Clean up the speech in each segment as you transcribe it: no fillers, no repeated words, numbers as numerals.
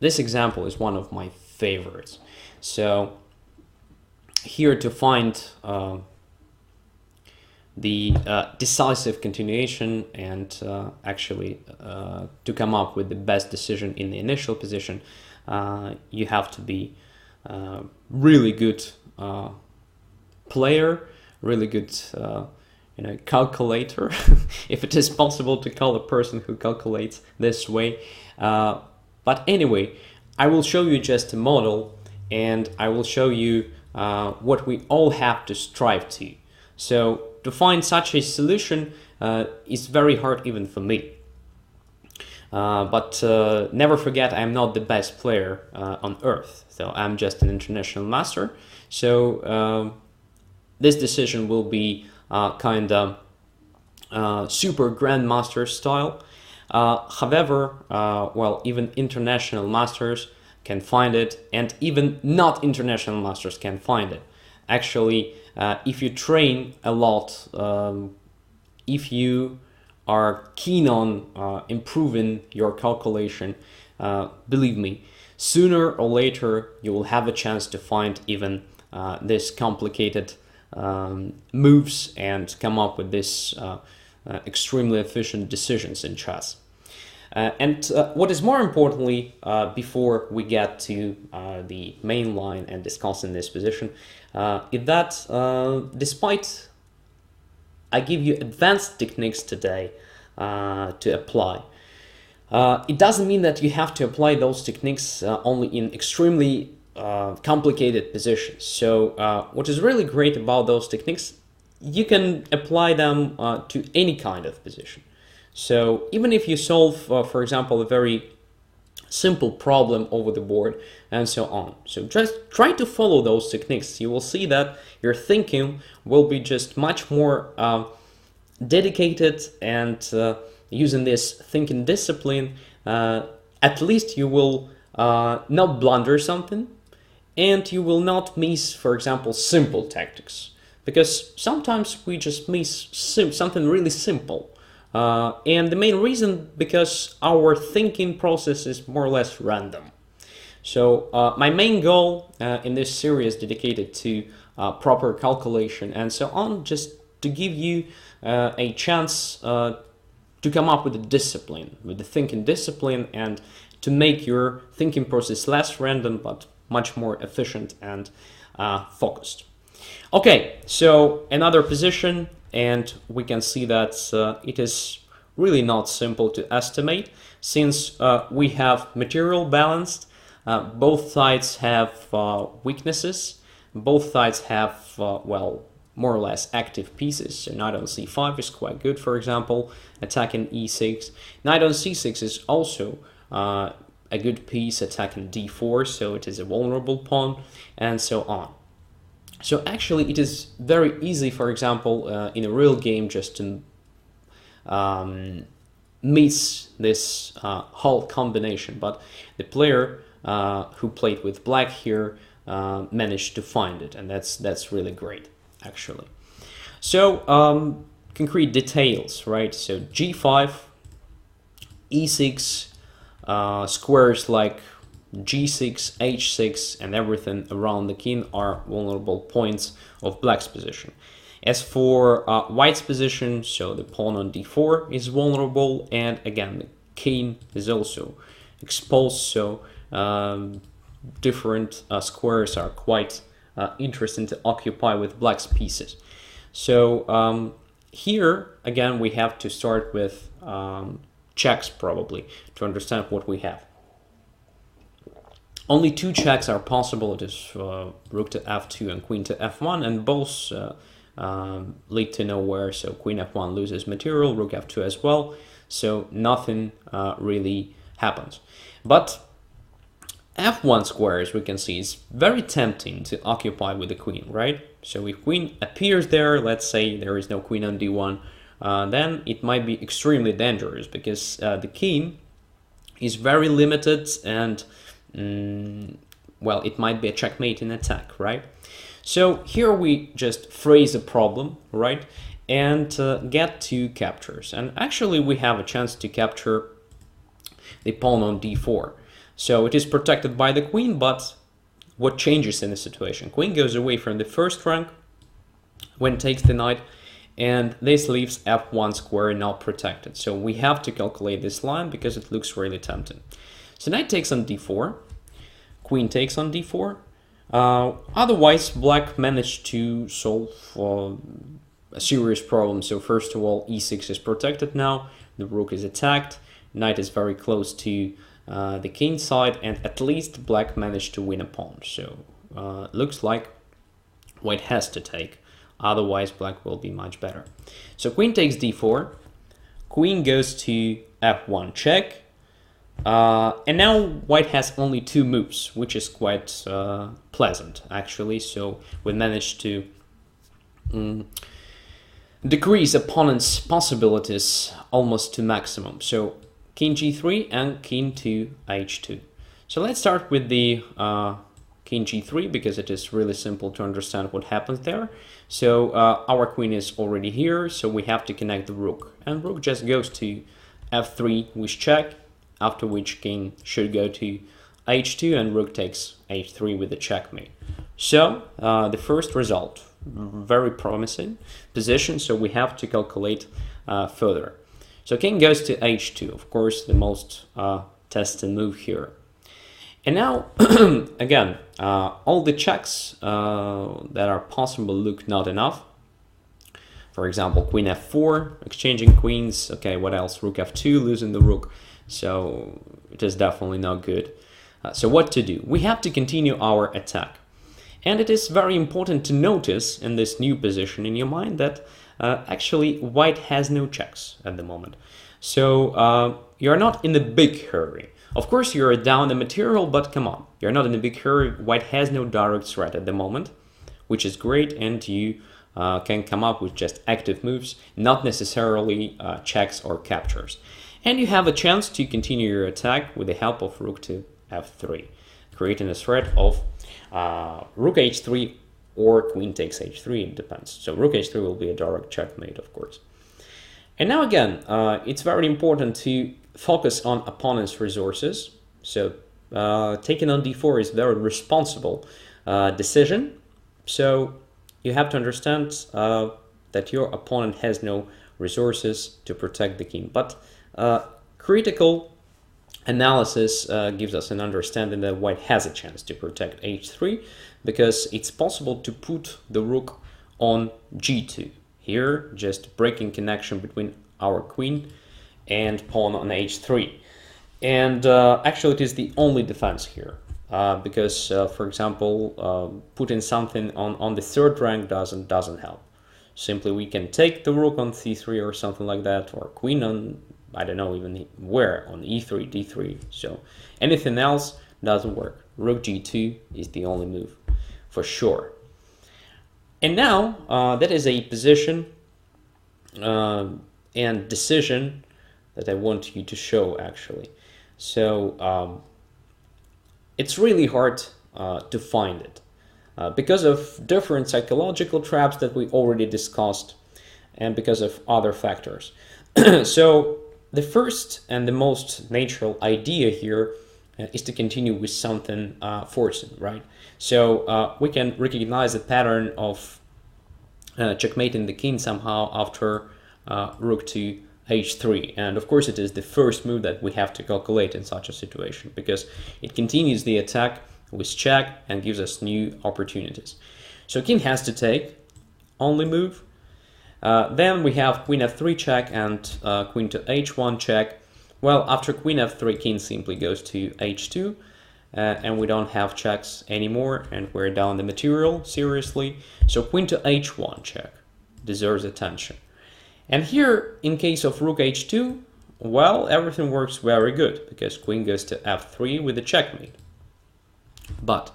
this example is one of my favorites. So here to find the decisive continuation and actually to come up with the best decision in the initial position, you have to be really good player, really good calculator, if it is possible to call a person who calculates this way. But anyway, I will show you just a model, and I will show you what we all have to strive to. So to find such a solution is very hard even for me. But never forget, I'm not the best player on earth, so I'm just an international master. So this decision will be kind of super grandmaster style. However, well, even international masters can find it, and even not international masters can find it. Actually, if you train a lot, if you are keen on improving your calculation, believe me, sooner or later you will have a chance to find even this complicated moves and come up with this extremely efficient decisions in chess. And what is more importantly, before we get to the main line and discussing this position, is that despite I give you advanced techniques today to apply, it doesn't mean that you have to apply those techniques only in extremely complicated positions. So what is really great about those techniques, you can apply them to any kind of position. So even if you solve, for example, a very simple problem over the board and so on. So just try to follow those techniques. You will see that your thinking will be just much more dedicated, and using this thinking discipline, at least you will not blunder something, and you will not miss, for example, simple tactics. Because sometimes we just miss something really simple. And the main reason, because our thinking process is more or less random. So my main goal in this series dedicated to proper calculation and so on, just to give you a chance to come up with a discipline, with the thinking discipline, and to make your thinking process less random, but much more efficient and focused. Okay, so another position, and we can see that it is really not simple to estimate, since we have material balanced, both sides have weaknesses, both sides have, well, more or less active pieces. So knight on c5 is quite good, for example, attacking e6. Knight on c6 is also a good piece, attacking d4, so it is a vulnerable pawn, and so on. So actually it is very easy, for example, in a real game, just to miss this whole combination, but the player who played with black here managed to find it, and that's really great, actually. So concrete details, right? So g5, e6, squares like g6, h6, and everything around the king are vulnerable points of black's position. As for white's position, so the pawn on d4 is vulnerable, and again the king is also exposed, so different squares are quite interesting to occupy with black's pieces. So here again we have to start with checks, probably, to understand what we have. Only two checks are possible. It is rook to f2 and queen to f1, and both lead to nowhere. So queen f1 loses material, rook f2 as well, so nothing really happens. But f1 square, as we can see, is very tempting to occupy with the queen, right? So if queen appears there, let's say there is no queen on d1, then it might be extremely dangerous, because the king is very limited, and well, it might be a checkmate in attack, right? So here we just phrase a problem, right, and get two captures. And actually we have a chance to capture the pawn on d4. So it is protected by the queen, but what changes in the situation? Queen goes away from the first rank when it takes the knight, and this leaves f1 square not protected. So we have to calculate this line because it looks really tempting. So knight takes on d4, queen takes on d4. Otherwise, black managed to solve a serious problem. So first of all, e6 is protected now, the rook is attacked, knight is very close to the king side, and at least black managed to win a pawn. So looks like white has to take, otherwise black will be much better. So queen takes d4, queen goes to f1 check, and now white has only 2 moves, which is quite pleasant actually. So we managed to decrease opponent's possibilities almost to maximum. So king g3 and king to h2. So let's start with the king g3 because it is really simple to understand what happens there. So our queen is already here, so we have to connect the rook, and rook just goes to f3 with check, after which king should go to h2 and rook takes h3 with the checkmate. So the first result, very promising position, so we have to calculate further. So king goes to h2, of course the most tested move here. And now again, all the checks that are possible look not enough. For example, queen f4, exchanging queens. Okay, what else? Rook f2, losing the rook. So it is definitely not good. So what to do? We have to continue our attack. And it is very important to notice in this new position in your mind that actually white has no checks at the moment. So you're not in a big hurry. Of course, you're down the material, but come on, you're not in a big hurry. White has no direct threat at the moment, which is great, and you can come up with just active moves, not necessarily checks or captures. And you have a chance to continue your attack with the help of rook to f3, creating a threat of rook h3 or queen takes h3, it depends. So rook h3 will be a direct checkmate, of course. And now again, it's very important to focus on opponent's resources. So taking on d4 is a very responsible decision. So you have to understand that your opponent has no resources to protect the king. But critical analysis gives us an understanding that white has a chance to protect h3 because it's possible to put the rook on g2. Here, just breaking connection between our queen and pawn on h3. And actually it is the only defense here because, for example, putting something on the third rank doesn't help. Simply we can take the rook on c3 or something like that, or queen on, I don't know even where, on e3, d3. So anything else doesn't work. Rook g2 is the only move for sure. And now that is a position and decision that I want you to show actually. So it's really hard to find it because of different psychological traps that we already discussed and because of other factors. So the first and the most natural idea here is to continue with something forcing, right? So we can recognize the pattern of checkmating the king somehow after rook to h3, and of course it is the first move that we have to calculate in such a situation because it continues the attack with check and gives us new opportunities. So king has to take, only move. Then we have queen f3 check and queen to h1 check. Well, after queen f3, king simply goes to h2 and we don't have checks anymore and we're down the material seriously. So queen to h1 check deserves attention. And here, in case of rook h2, well, everything works very good because queen goes to f3 with a checkmate. But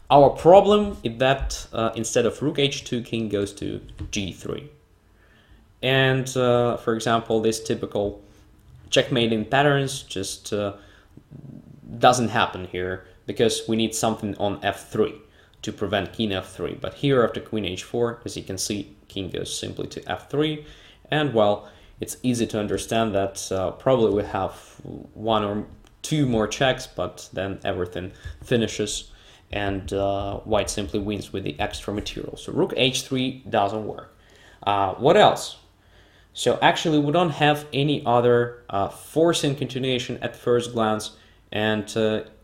our problem is that instead of rook h2, king goes to g3. And for example, this typical checkmating patterns just doesn't happen here because we need something on f3 to prevent king f3. But here after queen h4, as you can see, king goes simply to f3. And well, it's easy to understand that probably we have one or two more checks, but then everything finishes and white simply wins with the extra material. So rook h3 doesn't work. What else? So actually we don't have any other forcing continuation at first glance, and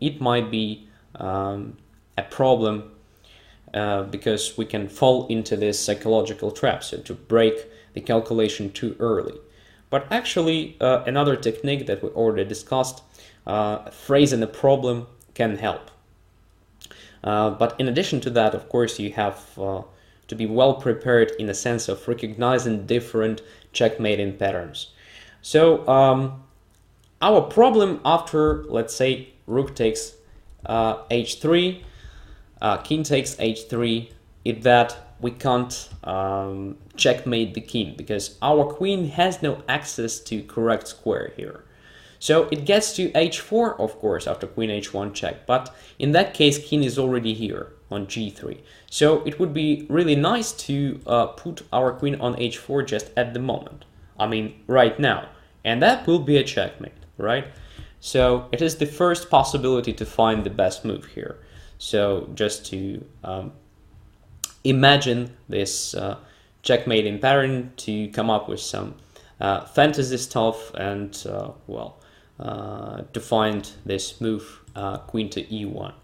it might be a problem because we can fall into this psychological trap, so to break the calculation too early. But actually another technique that we already discussed, phrasing the problem, can help. But in addition to that, of course, you have to be well prepared in the sense of recognizing different checkmating patterns. So our problem after, let's say, rook takes h3, king takes h3, is that we can't checkmate the king because our queen has no access to correct square here. So it gets to h4, of course, after queen h1 check, but in that case king is already here on g3. So it would be really nice to put our queen on h4 just at the moment, I mean right now, and that will be a checkmate, right? So it is the first possibility to find the best move here. So just to imagine this checkmating pattern, to come up with some fantasy stuff, and to find this move queen to e1.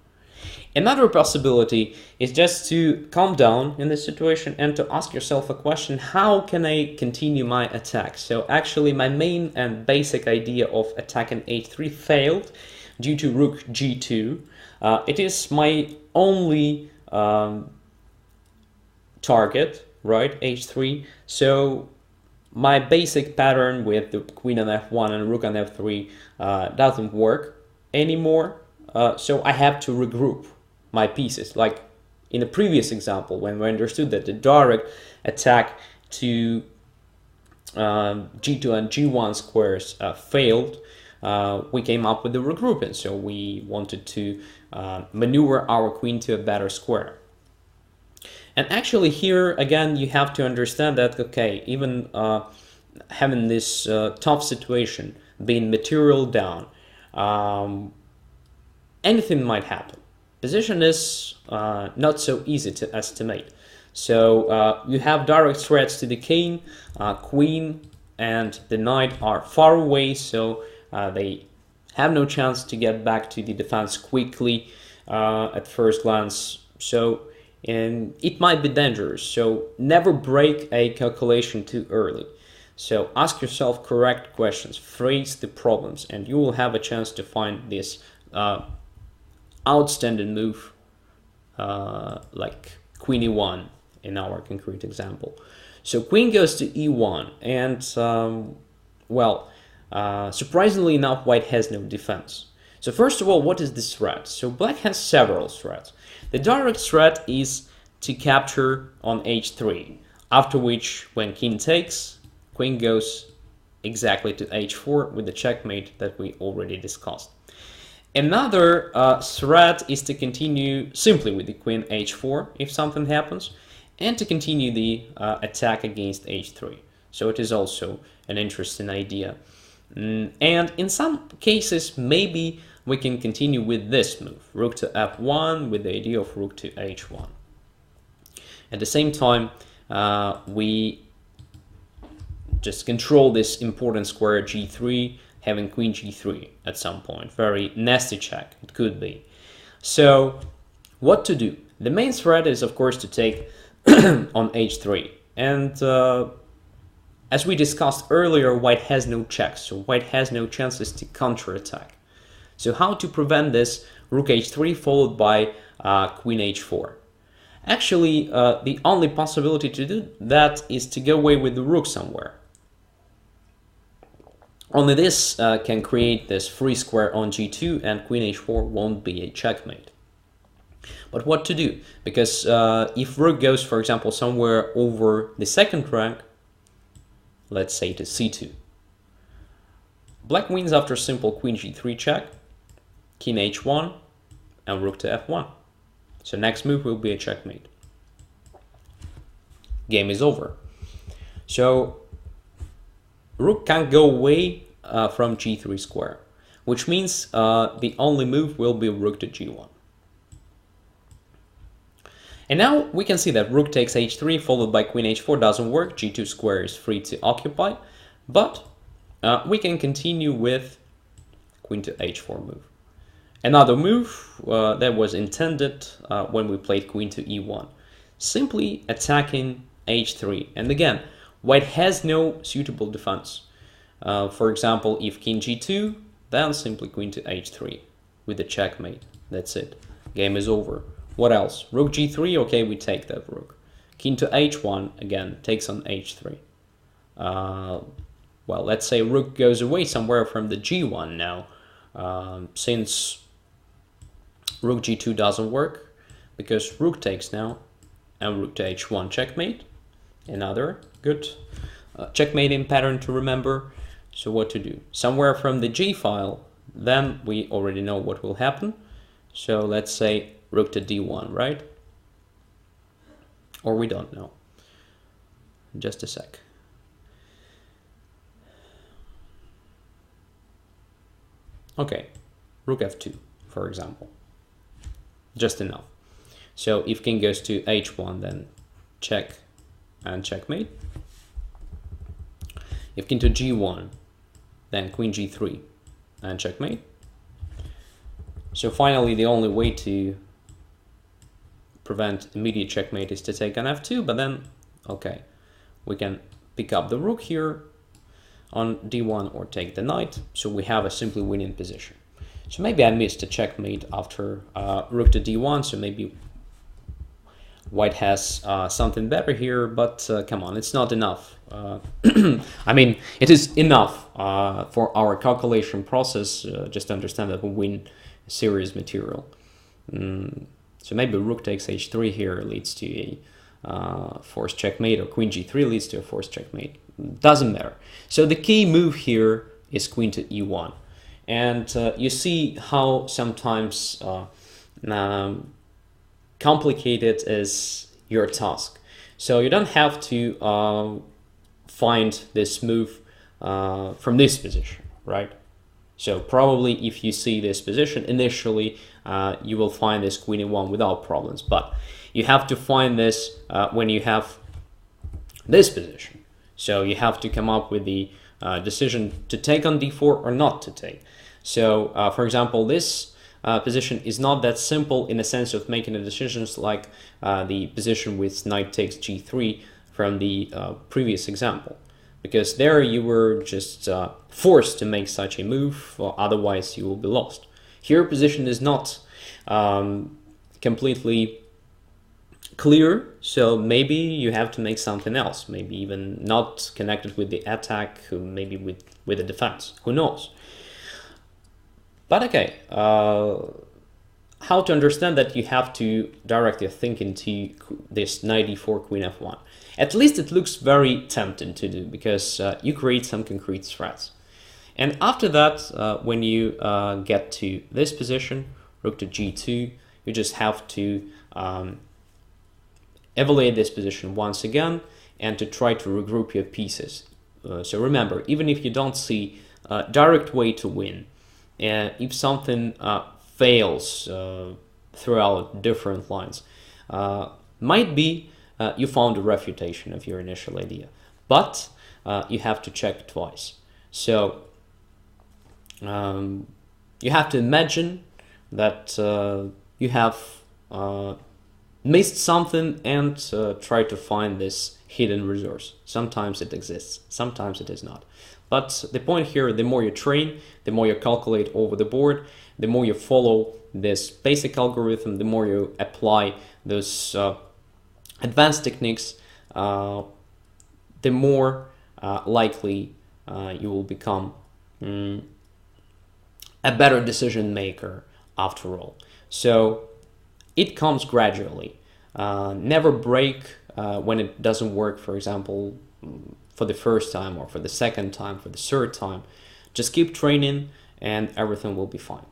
Another possibility is just to calm down in this situation and to ask yourself a question: how can I continue my attack? So actually my main and basic idea of attacking h3 failed due to rook g2. It is my only target, right, h3. So my basic pattern with the queen on f1 and rook on f3 doesn't work anymore. So I have to regroup my pieces. Like in the previous example, when we understood that the direct attack to g2 and g1 squares failed, we came up with the regrouping. So we wanted to maneuver our queen to a better square. And actually here, again, you have to understand that, okay, even having this tough situation, being material down, anything might happen. Position is not so easy to estimate. So you have direct threats to the king, queen, and the knight are far away, so they have no chance to get back to the defense quickly at first glance. So and it might be dangerous, so never break a calculation too early. So ask yourself correct questions, phrase the problems, and you will have a chance to find this outstanding move like queen e1 in our concrete example. So queen goes to e1, and surprisingly enough, white has no defense. So first of all, what is this threat? So black has several threats. The direct threat is to capture on h3, after which when king takes, queen goes exactly to h4 with the checkmate that we already discussed. Another threat is to continue simply with the queen h4 if something happens, and to continue the attack against h3. So it is also an interesting idea. And in some cases, maybe we can continue with this move, rook to f1, with the idea of rook to h1. At the same time, we just control this important square g3, having queen g3 at some point. Very nasty check, it could be. So what to do? The main threat is, of course, to take on h3. And as we discussed earlier, white has no checks, so white has no chances to counterattack. So how to prevent this? Rook h3 followed by queen h4. Actually, the only possibility to do that is to go away with the rook somewhere. Only this can create this free square on g2, and queen h4 won't be a checkmate. But what to do? Because if rook goes, for example, somewhere over the second rank, let's say to c2, black wins after simple queen g3 check, king h1, and rook to f1. So next move will be a checkmate. Game is over. So rook can't go away from g3 square. which means the only move will be rook to g1. And now we can see that rook takes h3 followed by queen h4 doesn't work. g2 square is free to occupy, but we can continue with queen to h4 move. Another move that was intended when we played queen to e1, simply attacking h3. And again, white has no suitable defense. For example, if king g2, then simply queen to h3 with the checkmate. That's it. Game is over. What else? Rook g3, okay, we take that rook. King to h1, again, takes on h3. Well, let's say rook goes away somewhere from the g1 now, since rook g2 doesn't work, because rook takes now, and rook to h1 checkmate. Another good checkmating pattern to remember. So what to do? Somewhere from the g file, then we already know what will happen. So let's say rook to d1, right? Or we don't know. Just a sec. Okay, rook f2, for example. Just enough. So if king goes to h1, then check and checkmate. If king to g1, then queen g3 and checkmate. So finally, the only way to prevent immediate checkmate is to take on f2, but then, okay, we can pick up the rook here on d1 or take the knight, so we have a simply winning position. So maybe I missed a checkmate after rook to d1, so maybe white has something better here, but come on, it's not enough. I mean, it is enough for our calculation process, just to understand that we win serious material. So maybe rook takes h3 here leads to a forced checkmate, or queen g3 leads to a forced checkmate. Doesn't matter. So the key move here is queen to e1. And you see how sometimes complicated is your task. So you don't have to find this move from this position, right? So probably if you see this position initially, you will find this queen e1 without problems. But you have to find this when you have this position. So you have to come up with the decision to take on d4 or not to take. So for example, this position is not that simple in the sense of making the decisions like the position with knight takes g3 from the previous example, because there you were just forced to make such a move, or otherwise you will be lost. Here position is not completely clear, so maybe you have to make something else, maybe even not connected with the attack, maybe with the defense, who knows. But okay, how to understand that you have to direct your thinking to this knight e4 queen f1. At least it looks very tempting to do, because you create some concrete threats. And after that, when you get to this position, rook to g2, you just have to evaluate this position once again and to try to regroup your pieces. So remember, even if you don't see a direct way to win, if something fails throughout different lines, might be you found a refutation of your initial idea, but you have to check twice. So you have to imagine that you have missed something and try to find this hidden resource. Sometimes it exists, sometimes it is not. But the point here, the more you train, the more you calculate over the board, the more you follow this basic algorithm, the more you apply those advanced techniques, the more likely you will become a better decision maker after all. So it comes gradually. Never break when it doesn't work, for example, for the first time or for the second time, for the third time. Just keep training and everything will be fine.